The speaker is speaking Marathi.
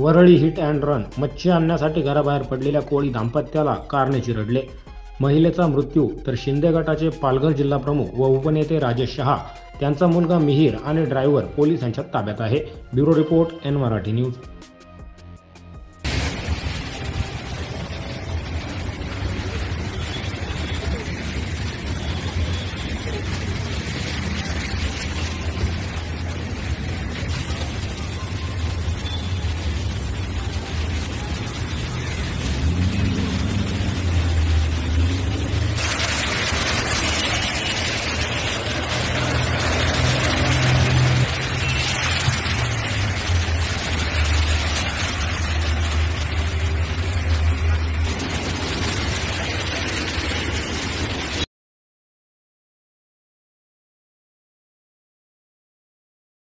वरळी हिट अँड रन, मच्छी आणण्यासाठी घराबाहेर पडलेल्या कोळी दाम्पत्याला कारने चिरडले. महिलेचा मृत्यू तर शिंदे गटाचे पालघर जिल्हा प्रमुख व उपनेते राजेश शहा, त्यांचा मुलगा मिहीर आणि ड्रायव्हर पोलिसांच्या ताब्यात आहे. Bureau report, N Marathi news.